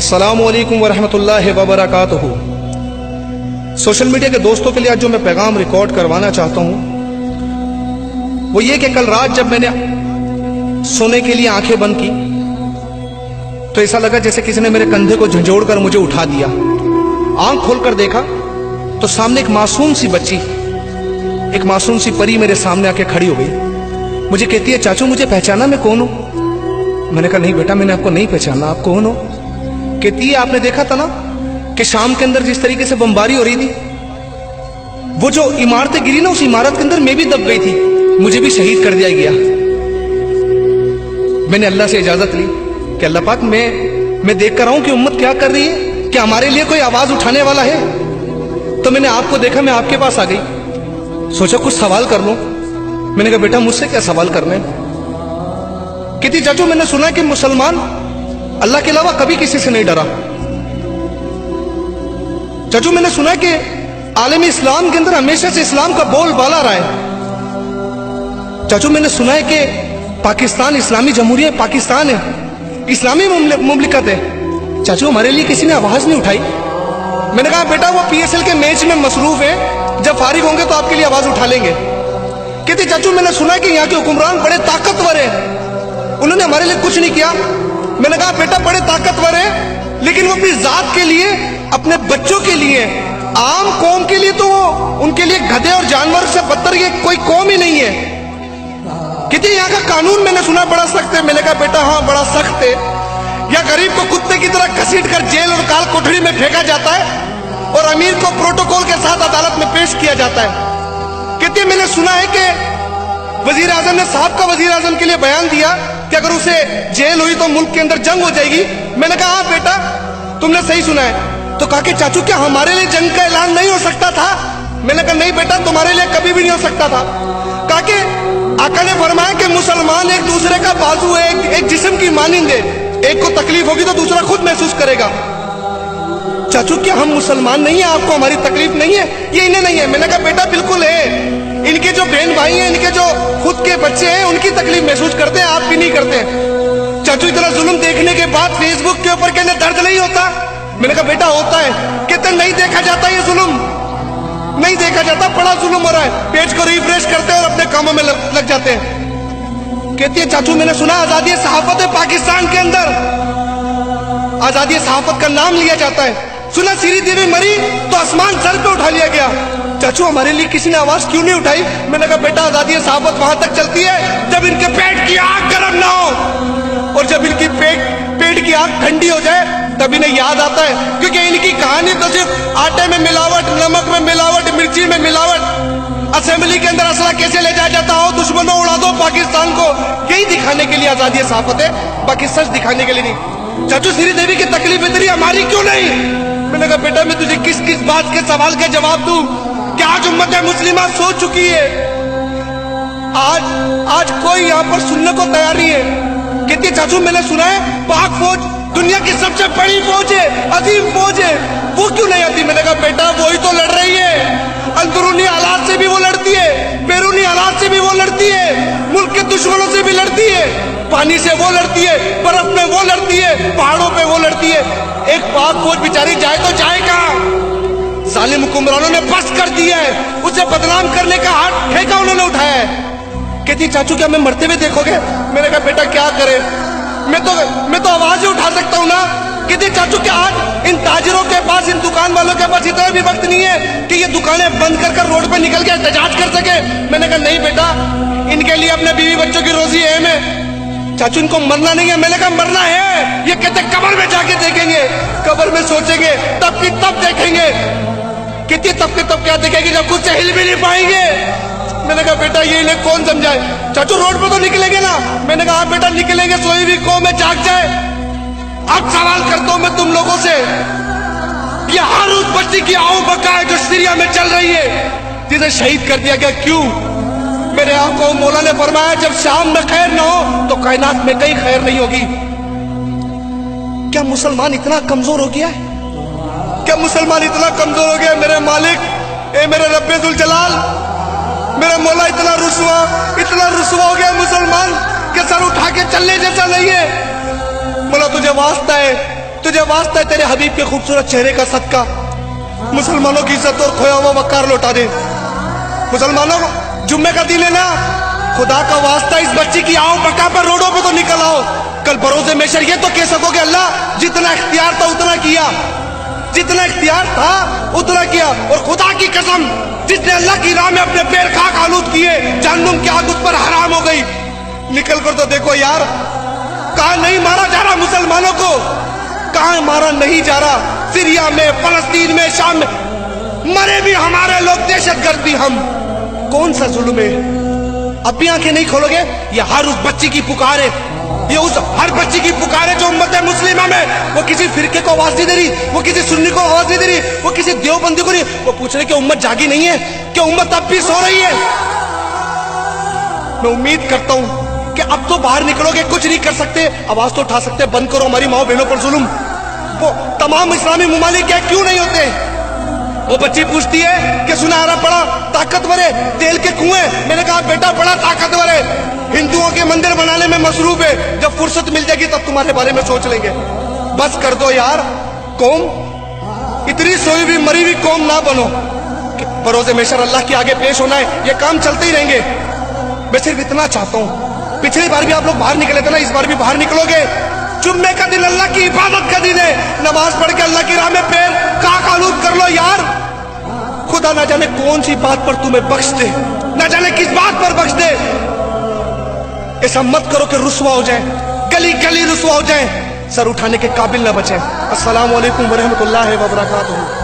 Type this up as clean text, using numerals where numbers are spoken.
अस्सलामु अलैकुम वरहमतुल्लाहि वबरकातुहू। सोशल मीडिया के दोस्तों के लिए आज जो मैं पैगाम रिकॉर्ड करवाना चाहता हूं वो ये कि कल रात जब मैंने सोने के लिए आंखें बंद की तो ऐसा लगा जैसे किसी ने मेरे कंधे को झंझोड़ कर मुझे उठा दिया। आंख खोलकर देखा तो सामने एक मासूम सी बच्ची, एक मासूम सी परी मेरे सामने आके खड़ी हो गई। मुझे कहती है, चाचू मुझे पहचाना मैं कौन हूं? मैंने कहा नहीं बेटा, मैंने आपको नहीं पहचाना, आप कौन हो? कहती है, आपने देखा था ना कि शाम के अंदर जिस तरीके से बमबारी हो रही थी, वो जो इमारतें गिरी ना, उस इमारत के अंदर मैं भी दब गई थी, मुझे भी शहीद कर दिया गया। मैंने अल्लाह से इजाजत ली कि अल्लाह पाक मैं देख कर आऊं कि उम्मत क्या कर रही है, कि हमारे लिए कोई आवाज उठाने वाला है। तो मैंने आपको देखा, मैं आपके पास आ गई, सोचा कुछ सवाल कर लूं। मैंने कहा बेटा मुझसे क्या सवाल करने? कहती चाचू मैंने सुना कि मुसलमान अल्लाह के अलावा कभी किसी से नहीं डरा। चाचू मैंने सुना कि आलमी इस्लाम के अंदर हमेशा से इस्लाम का बोलबाला रहा है। चाचू मैंने सुना है कि पाकिस्तान इस्लामी जमहूरियत पाकिस्तान है, इस्लामी मुमलिकत है। चाचू हमारे लिए किसी ने आवाज नहीं उठाई। मैंने कहा बेटा वो पीएसएल के मैच में मसरूफ है, जब फारिग होंगे तो आपके लिए आवाज उठा लेंगे। कहते चाचू मैंने सुना है कि यहाँ के हुक्मरान बड़े ताकतवर है, उन्होंने हमारे लिए कुछ नहीं किया। मैंने कहा बेटा बड़े ताकतवर है, लेकिन वो अपनी जात के लिए, अपने बच्चों के लिए, आम कौम के लिए तो उनके लिए गधे और जानवर से बदतर ये कोई कौम ही नहीं है। कहते यहाँ का कानून मैंने सुना बड़ा सख्त है। मैंने कहा बेटा हाँ बड़ा सख्त है, या गरीब को कुत्ते की तरह घसीट कर जेल और काल कोठरी में फेंका जाता है और अमीर को प्रोटोकॉल के साथ अदालत में पेश किया जाता है। कहते मैंने सुना है कि वजीर आजम ने साहब का वजीर आजम के लिए बयान दिया कि अगर उसे जेल हुई तो मुल्क के अंदर जंग हो जाएगी। मैंने कहा हाँ बेटा तुमने सही सुना है। तो कहा कि चाचू क्या हमारे लिए जंग का ऐलान नहीं हो सकता था? मैंने कहा नहीं बेटा तुम्हारे लिए कभी भी नहीं हो सकता था। कहा कि आका ने फरमाया कि मुसलमान एक दूसरे का बाजू है, एक जिस्म की मानिंद है, एक को तकलीफ होगी तो दूसरा खुद महसूस करेगा। चाचू क्या हम मुसलमान नहीं है? आपको हमारी तकलीफ नहीं है? ये इन्हें नहीं है? मैंने कहा बेटा बिल्कुल है, इनके जो बहन भाई हैं, इनके जो खुद के बच्चे हैं, उनकी तकलीफ महसूस करते हैं, आप भी नहीं करते। चाचू इतना जुल्म देखने के बाद फेसबुक के ऊपर कहने दर्द नहीं होता? मैंने कहा बेटा होता है। कहते नहीं देखा जाता, ये जुल्म नहीं देखा जाता, बड़ा जुल्म हो रहा है। पेज को रिफ्रेश करते हैं और अपने कामों में लग जाते हैं। कहती है चाचू मैंने सुना आजादी सहाफत है पाकिस्तान के अंदर, आजादी सहाफत का नाम लिया जाता है। सुना सीरी देवी मरी तो आसमान सर पे उठा लिया गया। चाचू हमारे लिए किसी ने आवाज क्यों नहीं उठाई? मैंने कहा बेटा आजादी सहाफत वहां तक चलती है जब इनके पेट की आग गर्म ना हो, और जब इनकी पेट की आग ठंडी हो जाए तब इन्हें याद आता है, क्योंकि इनकी कहानी तो सिर्फ आटे में मिलावट, नमक में मिलावट, मिर्ची में मिलावट, असेंबली के अंदर असला कैसे ले जाया जाता हो, दुश्मनों उड़ा दो पाकिस्तान को, यही दिखाने के लिए आजादी सहाफत है, बाकी सच दिखाने के लिए नहीं। चाचू श्री देवी की तकलीफ इतनी हमारी क्यों नहीं? मैंने कहा बेटा मैं तुझे किस किस बात के सवाल के जवाब दूं कि आज उम्मत मुस्लिमा सो चुकी है, आज कोई यहाँ पर सुनने को तैयार नहीं है। कहती चाचू मैंने सुना है पाक फौज दुनिया की सबसे बड़ी फौज है, अजीम फौज है, वो क्यों नहीं आती? मैंने कहा बेटा वही तो लड़ रही है, अंदरूनी हालात से भी वो लड़ती है, बैरूनी हालात से भी वो लड़ती है, मुल्क के दुश्मनों से भी लड़ती है, पानी से वो लड़ती है, बर्फ में वो लड़ती है, पहाड़ों पे वो लड़ती है। एक पाक फौज बेचारी जाए तो जाए कहां? जालिम हुक्मरानों ने बस कर दिया है, उसे बदनाम करने का हाथ ठेका उन्होंने उठाया है। कहती चाचू क्या मैं मरते हुए देखोगे? मैंने कहा बेटा क्या करे, मैं तो आवाज ही उठा सकता हूं ना। कहते चाचू क्या आज इन ताजिरों के पास, इन दुकान वालों के पास इतना भी वक्त नहीं है कि ये दुकानें बंद कर रोड पे निकल के एहतजाज कर सके? मैंने कहा नहीं बेटा, इनके लिए अपने बीवी बच्चों की रोजी अहम है। चाचू इनको मरना नहीं है। मैंने कहा मरना है, ये कहते कब्र में जाके देखेंगे, कब्र में सोचेंगे, तब की तब देखेंगे। कहती तब के तब क्या देखेंगे जब खुद से हिल भी नहीं पाएंगे। मैंने कहा बेटा ये इन्हें कौन समझाए? चाचू रोड पर तो निकलेंगे ना? मैंने कहा बेटा निकलेंगे, सोई हुई कौम में जाग जाए। अब सवाल करता हूं मैं तुम लोगों से, ये हर उस बच्ची की आऊ बका है जो सीरिया में चल रही है, जिसे शहीद कर दिया गया, क्यों? मेरे आंखों मौला ने फरमाया जब शाम में खैर ना हो तो कायनात में कहीं खैर नहीं होगी। क्या मुसलमान इतना कमजोर हो गया है? क्या मुसलमान इतना कमजोर हो गया? मेरे मालिक, ए मेरे रब्बे जुल जलाल, मेरा मौला इतना रुसवा हो गया मुसलमान के सर उठा के चलने जैसा नहीं है। मौला तुझे वास्ता है, तुझे वास्ता है तेरे हबीब के खूबसूरत चेहरे का सदका, मुसलमानों की इज्जत और खोया हुआ वकार लौटा दे। मुसलमानों जुम्मे का दिन है ना, खुदा का वास्ता इस बच्ची की आओ पका पर रोडों पे तो निकल आओ। कल बरोज़े महशर ये तो कह सकोगे अल्लाह जितना इख्तियार था उतना किया, जितना इख्तियार था उतना किया। और खुदा की कसम जिसने अल्लाह की राह में अपने पैर खाक आलूद किए, जहन्नुम की आग उस पर हराम हो गई। निकल कर तो देखो यार, कहां नहीं मारा जा रहा मुसलमानों को, कहां मारा नहीं जा रहा। सीरिया में, फलस्तीन में, शाम में मरे भी हमारे लोग, दहशतगर्द भी हम। कौन सा जुल्म है? अब भी आंखें नहीं खोलोगे? ये हर उस बच्ची की पुकार है, ये उस हर बच्ची की पुकार है जो उम्मत मुस्लिमा में, वो किसी फिरके को आवाज नहीं दे रही, वो किसी सुन्नी को आवाज नहीं दे रही, वो किसी देवबंदी को नहीं। वो पूछ रहे कि उम्मत जागी नहीं है, कि उम्मत अब भी सो रही है। मैं उम्मीद करता हूं कि अब तो बाहर निकलोगे, कुछ नहीं कर सकते, आवाज तो उठा सकते, बंद करो हमारी माओ बहनों पर जुल्म। वो तमाम इस्लामी मुमालिक क्या क्यों नहीं होते? वो बच्ची पूछती है कि सुनहरा बड़ा ताकतवर है, तेल के कुएं। मैंने कहा बेटा बड़ा ताकतवर है, हिंदुओं के मंदिर बनाने में मसरूफ है, जब फुर्सत मिल जाएगी तब तुम्हारे बारे में सोच लेंगे। बस कर दो यार, कौम इतनी सोई हुई मरी हुई कौम ना बनो। बरोज़े महशर अल्लाह के आगे पेश होना है, ये काम चलते ही रहेंगे। मैं सिर्फ इतना चाहता हूं, पिछली बार भी आप लोग बाहर निकले थे ना, इस बार भी बाहर निकलोगे। जुम्मे का दिन अल्लाह की इबादत का दिन है, नमाज पढ़ के अल्लाह की राह में पैर खाक आलूद कर लो यार। खुदा ना जाने कौन सी बात पर तुम्हें बख्श दे, ना जाने किस बात पर बख्श दे। ऐसा मत करो कि रुसवा हो जाए, गली गली रुसवा हो जाए, सर उठाने के काबिल ना बचे। अस्सलाम वालेकुम व रहमतुल्लाहि व बरकातहू।